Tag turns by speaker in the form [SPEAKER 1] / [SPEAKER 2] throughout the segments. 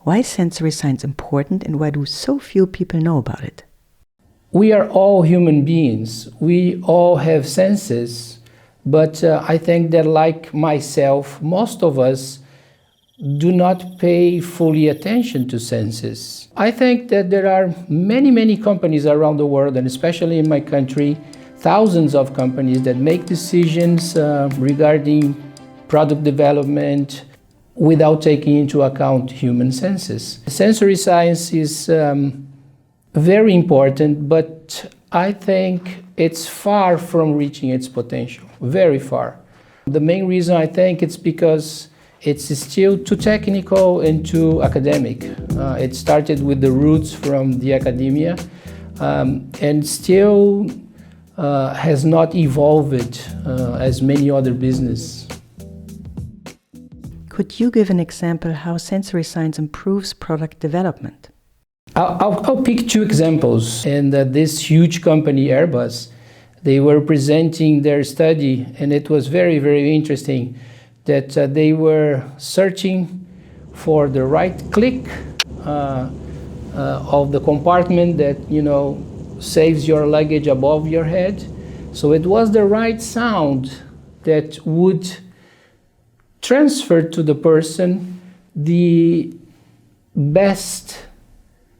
[SPEAKER 1] Why is sensory science important and why do so few people know about it?
[SPEAKER 2] We are all human beings. We all have senses, but I think that like myself, most of us do not pay fully attention to senses. I think that there are many companies around the world, and especially in my country, thousands of companies that make decisions regarding product development without taking into account human senses. Sensory science is very important, but I think it's far from reaching its potential, very far. The main reason I think it's because it's still too technical and too academic. It started with the roots from the academia and still has not evolved as many other business.
[SPEAKER 1] Could you give an example how sensory science improves product development?
[SPEAKER 2] I'll pick two examples. And this huge company, Airbus, they were presenting their study, and it was very interesting that they were searching for the right click of the compartment that, saves your luggage above your head. So it was the right sound that would transfer to the person the best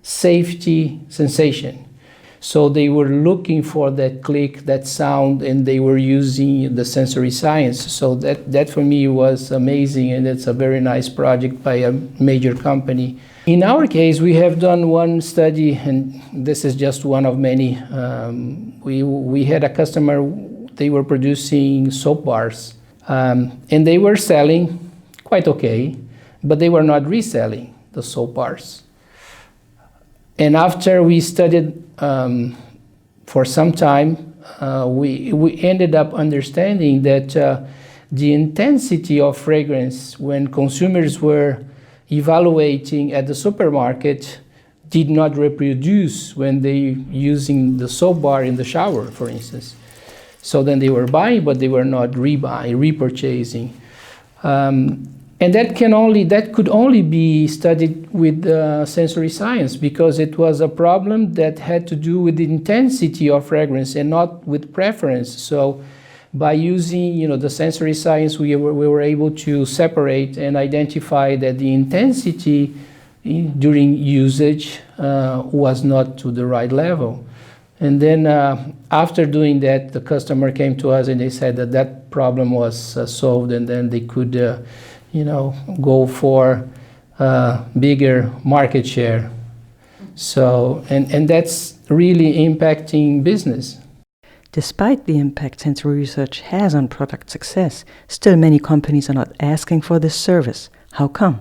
[SPEAKER 2] safety sensation. So they were looking for that click, that sound, and they were using the sensory science. So that for me was amazing, and it's a very nice project by a major company. In our case, we have done one study, and this is just one of many. We had a customer, they were producing soap bars, and they were selling quite okay, but they were not reselling the soap bars. And after we studied for some time, we ended up understanding that the intensity of fragrance when consumers were evaluating at the supermarket did not reproduce when they using the soap bar in the shower, for instance. So then they were buying, but they were not repurchasing. And that could only be studied with sensory science, because it was a problem that had to do with the intensity of fragrance and not with preference. So by using the sensory science, we were able to separate and identify that the intensity during usage was not to the right level. And then after doing that, the customer came to us and they said that problem was solved, and then they could go for bigger market share. So, and that's really impacting business.
[SPEAKER 1] Despite the impact sensory research has on product success, still many companies are not asking for this service. How come?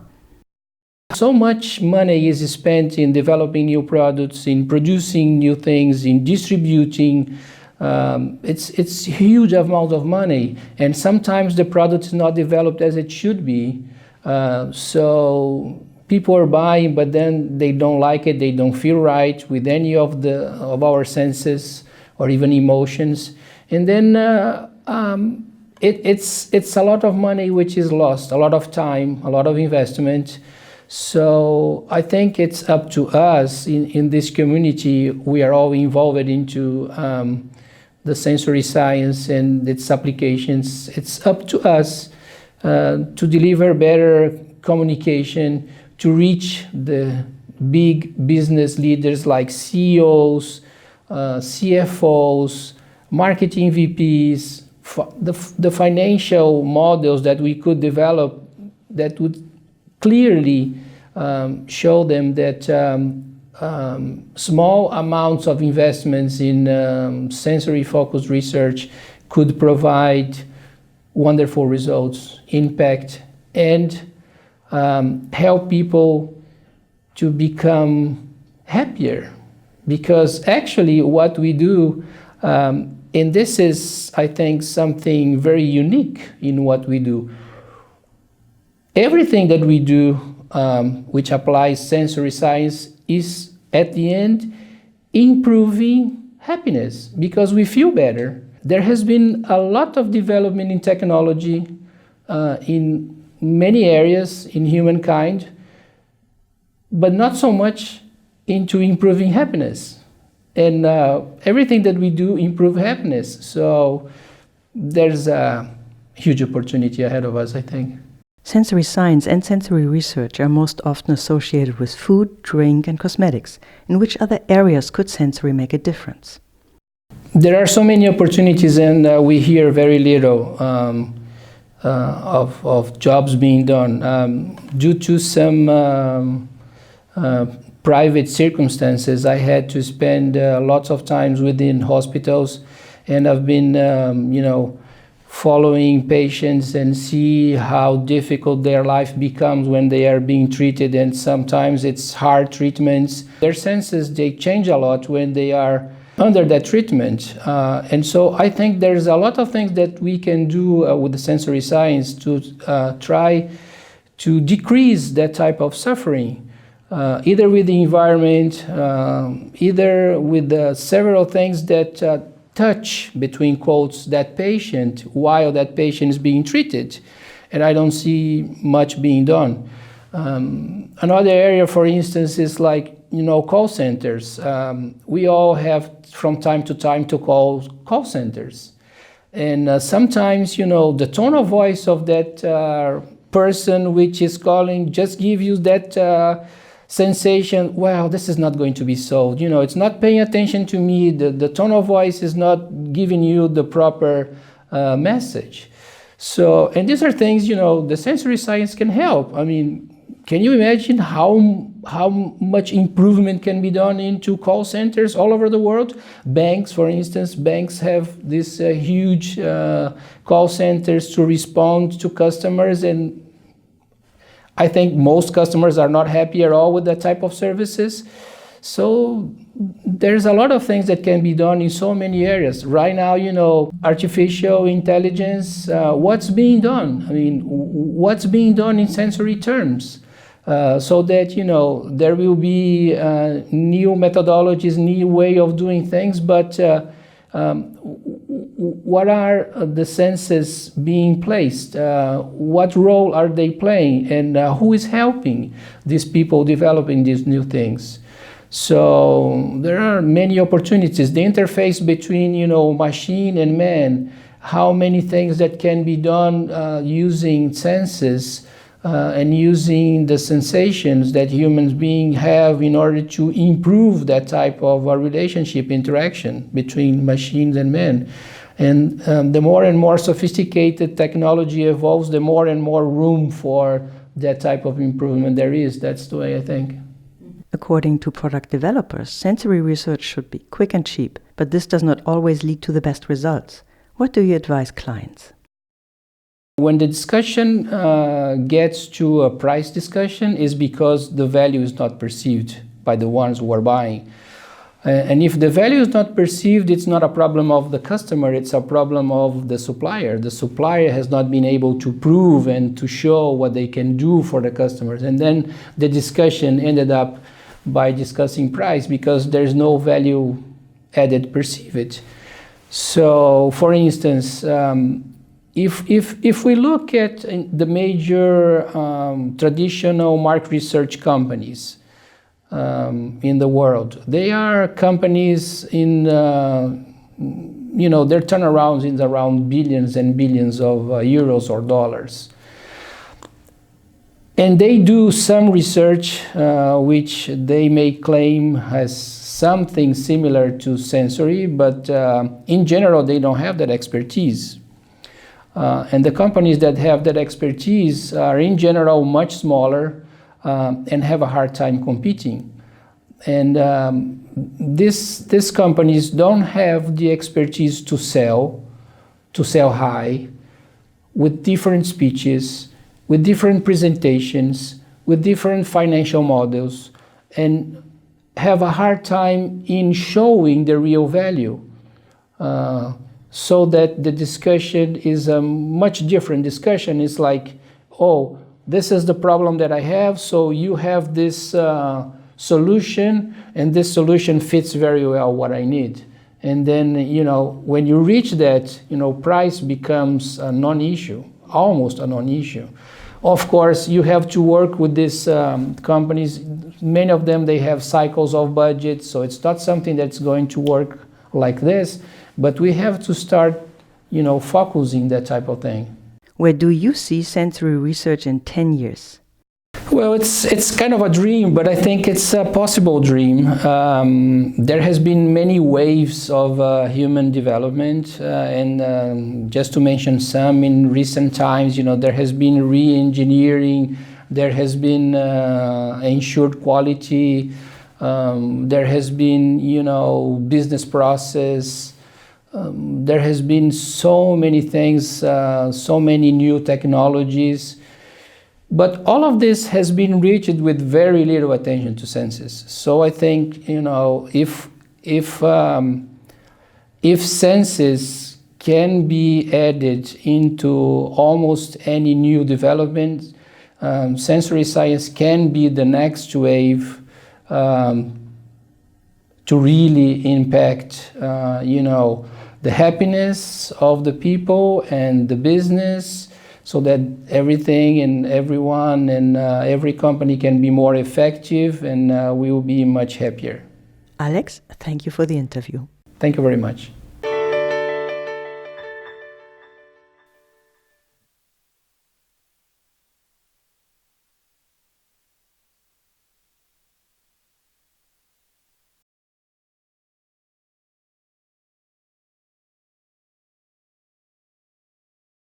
[SPEAKER 2] So much money is spent in developing new products, in producing new things, in distributing. It's a huge amount of money, and sometimes the product is not developed as it should be. So people are buying, but then they don't like it. They don't feel right with any of our senses or even emotions, and then it's a lot of money which is lost, a lot of time, a lot of investment. So I think it's up to us in this community. We are all involved into the sensory science and its applications. It's up to us to deliver better communication, to reach the big business leaders like CEOs, CFOs, marketing VPs, the financial models that we could develop that would clearly show them that small amounts of investments in sensory-focused research could provide wonderful results, impact, and help people to become happier. Because actually what we do, and this is, I think, something very unique in what we do. Everything that we do which applies sensory science is, at the end, improving happiness, because we feel better. There has been a lot of development in technology in many areas in humankind, but not so much into improving happiness. And everything that we do improve happiness. So there's a huge opportunity ahead of us, I think.
[SPEAKER 1] Sensory science and sensory research are most often associated with food, drink, and cosmetics. In which other areas could sensory make a difference?
[SPEAKER 2] There are so many opportunities, and we hear very little of jobs being done. Due to some private circumstances, I had to spend lots of times within hospitals, and I've been, following patients and see how difficult their life becomes when they are being treated, and sometimes it's hard treatments. Their senses, they change a lot when they are under that treatment. And so I think there's a lot of things that we can do with the sensory science to try to decrease that type of suffering. Either with the environment, either with several things that touch, between quotes, that patient while that patient is being treated. And I don't see much being done. Another area, for instance, is like, call centers. We all have from time to time to call centers. And sometimes, the tone of voice of that person which is calling just give you that sensation, well, this is not going to be solved. It's not paying attention to me. The tone of voice is not giving you the proper message. So, and these are things, the sensory science can help. I mean, can you imagine how much improvement can be done into call centers all over the world? Banks, for instance, banks have these huge call centers to respond to customers, and I think most customers are not happy at all with that type of services. So there's a lot of things that can be done in so many areas. Right now, artificial intelligence, what's being done? I mean, what's being done in sensory terms? So that, there will be new methodologies, new way of doing things, but what are the senses being placed? What role are they playing? And who is helping these people developing these new things? So there are many opportunities. The interface between, machine and man, how many things that can be done using senses and using the sensations that humans beings have in order to improve that type of relationship interaction between machines and men. And the more and more sophisticated technology evolves, the more and more room for that type of improvement there is. That's the way I think.
[SPEAKER 1] According to product developers, sensory research should be quick and cheap, but this does not always lead to the best results. What do you advise clients?
[SPEAKER 2] When the discussion gets to a price discussion is because the value is not perceived by the ones who are buying. And if the value is not perceived, it's not a problem of the customer, it's a problem of the supplier. The supplier has not been able to prove and to show what they can do for the customers. And then the discussion ended up by discussing price because there's no value added perceived. So, for instance, if we look at the major traditional market research companies in the world, they are companies in, their turnarounds in around billions and billions of euros or dollars. And they do some research which they may claim has something similar to sensory, but in general they don't have that expertise. And the companies that have that expertise are in general much smaller and have a hard time competing. And these companies don't have the expertise to sell high, with different speeches, with different presentations, with different financial models, and have a hard time in showing the real value. So that the discussion is a much different discussion. It's like, oh, this is the problem that I have, so you have this solution, and this solution fits very well what I need. And then, when you reach that, price becomes a non-issue, almost a non-issue. Of course, you have to work with these companies. Many of them, they have cycles of budget, so it's not something that's going to work like this, but we have to start, focusing that type of thing.
[SPEAKER 1] Where do you see sensory research in 10 years?
[SPEAKER 2] Well, it's kind of a dream, but I think it's a possible dream. There has been many waves of human development, and just to mention some, in recent times, there has been re-engineering, there has been ensured quality, there has been, business process. There has been so many things, so many new technologies. But all of this has been reached with very little attention to senses. So I think, if senses can be added into almost any new development, sensory science can be the next wave to really impact, the happiness of the people and the business, so that everything and everyone and every company can be more effective, and we will be much happier.
[SPEAKER 1] Alex, thank you for the interview.
[SPEAKER 2] Thank you very much.